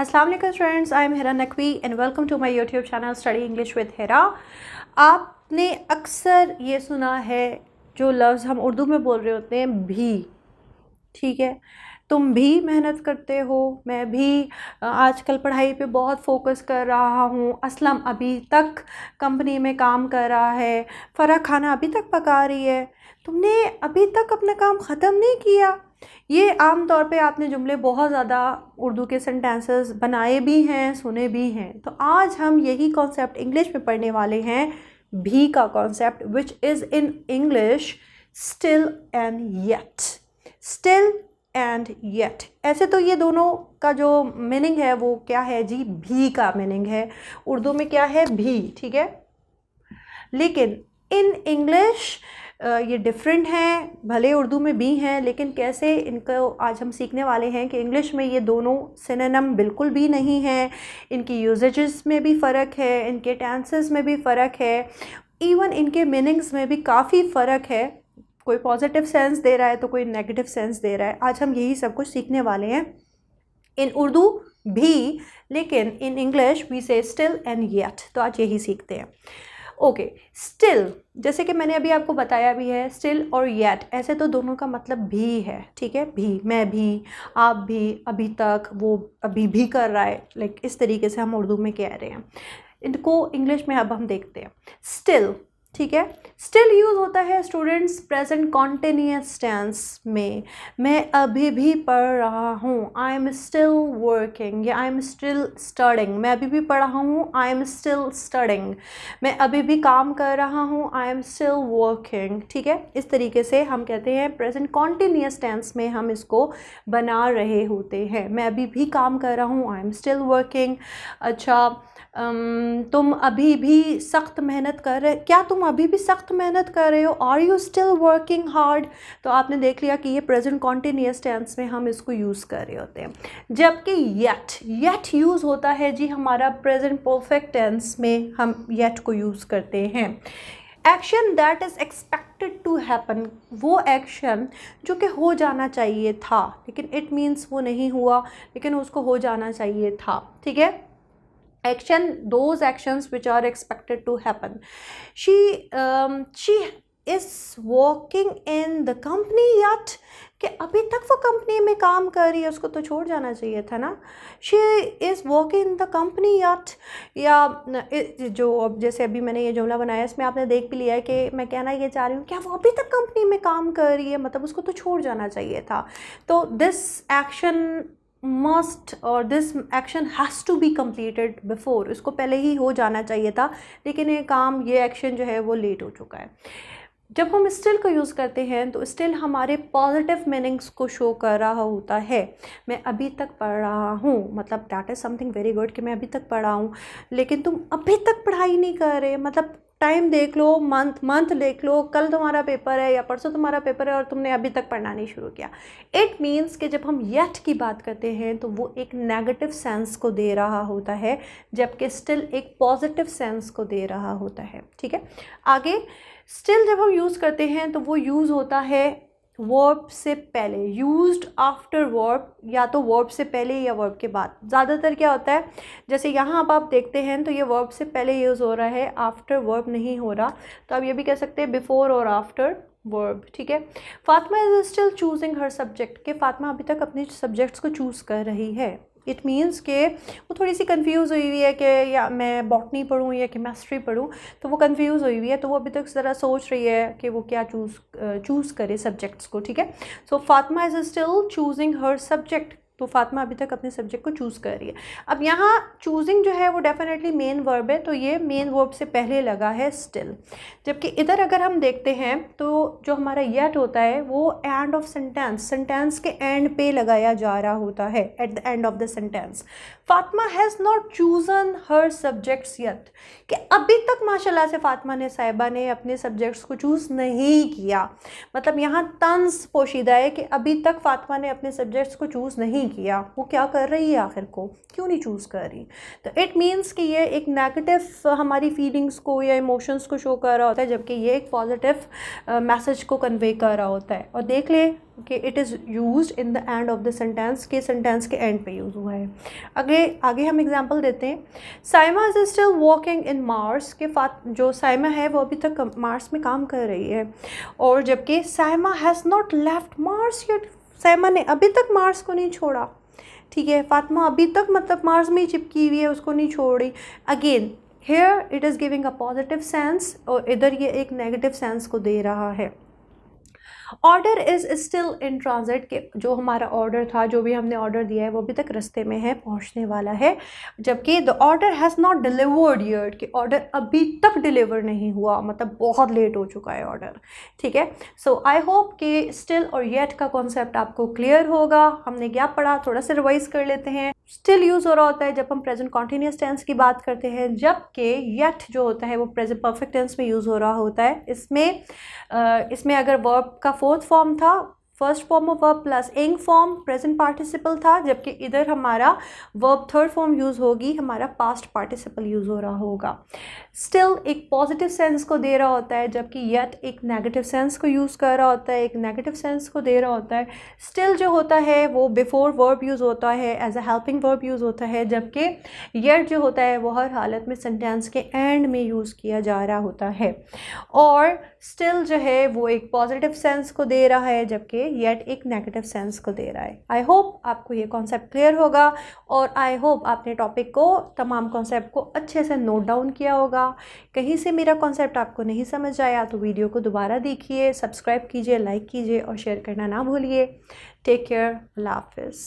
अस्सलाम वालेकुम friends, I am Hira Naqvi and welcome to my YouTube channel study English with Hira. आपने अक्सर ये सुना है जो लफ्ज़ हम उर्दू में बोल रहे होते हैं भी, ठीक है। तुम भी मेहनत करते हो, मैं भी आजकल पढ़ाई पे बहुत फोकस कर रहा हूँ, असलम अभी तक कंपनी में काम कर रहा है, फ़रा खाना अभी तक पका रही है, तुमने अभी तक अपना काम ख़त्म नहीं किया। ये आम तौर पे आपने जुमले बहुत ज़्यादा उर्दू के सेंटेंसेस बनाए भी हैं, सुने भी हैं। तो आज हम यही कॉन्सेप्ट इंग्लिश में पढ़ने वाले हैं, भी का concept, which is in English still and yet. Still and yet, ऐसे तो ये दोनों का जो मीनिंग है वो क्या है जी, भी का मीनिंग है। उर्दू में क्या है, भी, ठीक है। लेकिन इन इंग्लिश ये डिफरेंट हैं, भले उर्दू में भी हैं, लेकिन कैसे इनको आज हम सीखने वाले हैं कि इंग्लिश में ये दोनों सिनोनिम बिल्कुल भी नहीं हैं। इनकी यूजेजेस में भी फ़र्क है, इनके टेंसेस में भी फ़र्क है, इवन इनके मीनिंग्स में भी काफ़ी फ़र्क है। कोई पॉजिटिव सेंस दे रहा है तो कोई नेगेटिव सेंस दे रहा है। आज हम यही सब कुछ सीखने वाले हैं। इन उर्दू भी, लेकिन इन इंग्लिश वी से स्टिल एंड येट। तो आज यही सीखते हैं। ओके, स्टिल, जैसे कि मैंने अभी आपको बताया भी है, स्टिल और येट ऐसे तो दोनों का मतलब भी है, ठीक है। भी, मैं भी, आप भी, अभी तक, वो अभी भी कर रहा है, लाइक इस तरीके से हम उर्दू में कह रहे हैं। इनको इंग्लिश में अब हम देखते हैं। स्टिल, ठीक है, स्टिल यूज़ होता है स्टूडेंट्स प्रेजेंट कॉन्टिन्यूअस टेंस में। मैं अभी भी पढ़ रहा हूँ, आई एम स्टिल वर्किंग, या आई एम स्टिल स्टडिंग। मैं अभी भी पढ़ रहा हूँ, आई एम स्टिल स्टडिंग। मैं अभी भी काम कर रहा हूँ, आई एम स्टिल वर्किंग, ठीक है। इस तरीके से हम कहते हैं प्रेजेंट कॉन्टिन्यूअस टेंस में हम इसको बना रहे होते हैं। मैं अभी भी काम कर रहा हूँ, आई एम स्टिल वर्किंग। अच्छा, तुम अभी भी सख्त मेहनत कर रहे, क्या तुम अभी भी सख्त मेहनत कर रहे हो, are you still working hard. तो आपने देख लिया कि ये प्रेजेंट कॉन्टिन्यूअस टेंस में हम इसको यूज़ कर रहे होते हैं। जबकि येट यूज़ होता है जी हमारा प्रेजेंट परफेक्ट टेंस में, हम येट को यूज़ करते हैं। Action that is expected to happen, वो एक्शन जो कि हो जाना चाहिए था, लेकिन इट मीन्स वो नहीं हुआ, लेकिन उसको हो जाना चाहिए था, ठीक है। Action, those actions which are expected to happen. She is working in the company yet, कि अभी तक वो कंपनी में काम कर रही है, उसको तो छोड़ जाना चाहिए था ना। She is working in the company yet, या जो अब जैसे अभी मैंने ये जुमला बनाया, इसमें आपने देख भी लिया है कि मैं कहना ये चाह रही हूँ क्या वो अभी तक कंपनी में काम कर रही है, मतलब उसको तो छोड़ जाना चाहिए था। तो दिस एक्शन मस्ट और this action has to be completed before, इसको पहले ही हो जाना चाहिए था, लेकिन ये काम, ये एक्शन जो है वो लेट हो चुका है। जब हम स्टिल को यूज़ करते हैं तो स्टिल हमारे पॉजिटिव मीनिंग्स को शो कर रहा होता है। मैं अभी तक पढ़ रहा हूँ, मतलब that is something very good कि मैं अभी तक पढ़ा हूँ, लेकिन तुम अभी तक पढ़ाई नहीं कर रहे, मतलब टाइम देख लो, मंथ देख लो, कल तुम्हारा पेपर है या परसों तुम्हारा पेपर है और तुमने अभी तक पढ़ना नहीं शुरू किया। इट मीन्स कि जब हम येट की बात करते हैं तो वो एक नेगेटिव सेंस को दे रहा होता है, जबकि स्टिल एक पॉजिटिव सेंस को दे रहा होता है, ठीक है। आगे, स्टिल जब हम यूज़ करते हैं तो वो यूज़ होता है वर्ब से पहले, यूज्ड आफ्टर वर्ब, या तो वर्ब से पहले या वर्ब के बाद। ज़्यादातर क्या होता है, जैसे यहाँ आप देखते हैं तो ये वर्ब से पहले यूज़ हो रहा है, आफ्टर वर्ब नहीं हो रहा। तो आप ये भी कह सकते हैं बिफोर और आफ्टर वर्ब, ठीक है। Fatima is still choosing her subject, के फातिमा अभी तक अपने सब्जेक्ट्स को चूज़ कर रही है। इट मीन्स के वो थोड़ी सी कंफ्यूज हुई हुई है कि या मैं बॉटनी पढ़ूँ या केमिस्ट्री पढ़ूँ, तो वो कंफ्यूज हुई हुई है, तो वो अभी तक ज़रा सोच रही है कि वो क्या चूज़ करे सब्जेक्ट्स को, ठीक है। So Fatima is still choosing her subject, तो फातिमा अभी तक अपने सब्जेक्ट को चूज़ कर रही है। अब यहाँ चूजिंग जो है वो डेफिनेटली मेन वर्ब है, तो ये मेन वर्ब से पहले लगा है स्टिल। जबकि इधर अगर हम देखते हैं तो जो हमारा येट होता है वो एंड ऑफ सेंटेंस के एंड पे लगाया जा रहा होता है, at the end of the sentence. Fatima has not chosen her subjects yet, कि अभी तक माशाल्लाह से फातिमा ने, साहिबा ने अपने सब्जेक्ट्स को चूज़ नहीं किया। मतलब यहाँ तंज पोशीदा है कि अभी तक फातिमा ने अपने सब्जेक्ट्स को चूज़ नहीं किया, वो क्या कर रही है आखिर को, क्यों नहीं चूज़ कर रही। तो इट मीन्स कि ये एक नेगेटिव हमारी फीलिंग्स को या इमोशंस को शो कर रहा होता है, जबकि ये एक पॉजिटिव मैसेज को कन्वे कर रहा होता है। और देख ले कि it is used in the end of the sentence, के सेंटेंस के एंड पे यूज़ हुआ है। आगे हम एग्जांपल देते हैं। Saima is still working in Mars, के जो साइमा है वो अभी तक मार्स में काम कर रही है, और जबकि Saima has not left Mars yet, Saima ने अभी तक मार्स को नहीं छोड़ा। ठीक है, फातिमा अभी तक मतलब मार्स में ही चिपकी हुई है, उसको नहीं छोड़ रही। Again here it is giving a positive sense, और इधर ये एक नेगेटिव सेंस को दे रहा है। Order is still in transit, के जो हमारा ऑर्डर था, जो भी हमने ऑर्डर दिया है वो अभी तक रास्ते में है, पहुंचने वाला है। जबकि the order has not delivered yet, कि ऑर्डर अभी तक डिलीवर नहीं हुआ, मतलब बहुत लेट हो चुका है ऑर्डर। ठीक है, सो आई होप कि स्टिल और येट का कॉन्सेप्ट आपको क्लियर होगा। हमने क्या पढ़ा, थोड़ा सा रिवाइज कर लेते हैं। स्टिल यूज़ हो रहा होता है जब हम प्रेजेंट कॉन्टीन्यूस टेंस की बात करते हैं, जबकि येट जो होता है वो प्रेजेंट परफेक्ट टेंस में यूज़ हो रहा होता है। इसमें अगर वर्ब का फोर्थ फॉर्म था, first form of verb plus इंग फॉर्म प्रेजेंट पार्टिसिपल था, जबकि इधर हमारा वर्ब थर्ड फॉर्म यूज़ होगी, हमारा पास्ट पार्टिसिपल यूज़ हो रहा होगा। स्टिल एक पॉजिटिव सेंस को दे रहा होता है, जबकि येट एक नेगेटिव सेंस को यूज़ कर रहा होता है, एक नेगेटिव सेंस को दे रहा होता है। स्टिल जो होता है वो बिफोर वर्ब यूज़ होता है, as a helping verb use होता है, जबकि येट जो होता है वो हर हालत में सेंटेंस के एंड में यूज़ किया जा रहा होता है। और स्टिल जो है वो एक पॉजिटिव सेंस को दे रहा है, जबकि येट एक नेगेटिव सेंस को दे रहा है। आई होप आपको ये कॉन्सेप्ट क्लियर होगा, और आई होप आपने टॉपिक को, तमाम कॉन्सेप्ट को अच्छे से नोट डाउन किया होगा। कहीं से मेरा कॉन्सेप्ट आपको नहीं समझ आया तो वीडियो को दोबारा देखिए, सब्सक्राइब कीजिए, लाइक कीजिए और शेयर करना ना भूलिए। टेक केयर, अल्लाह हाफिज़।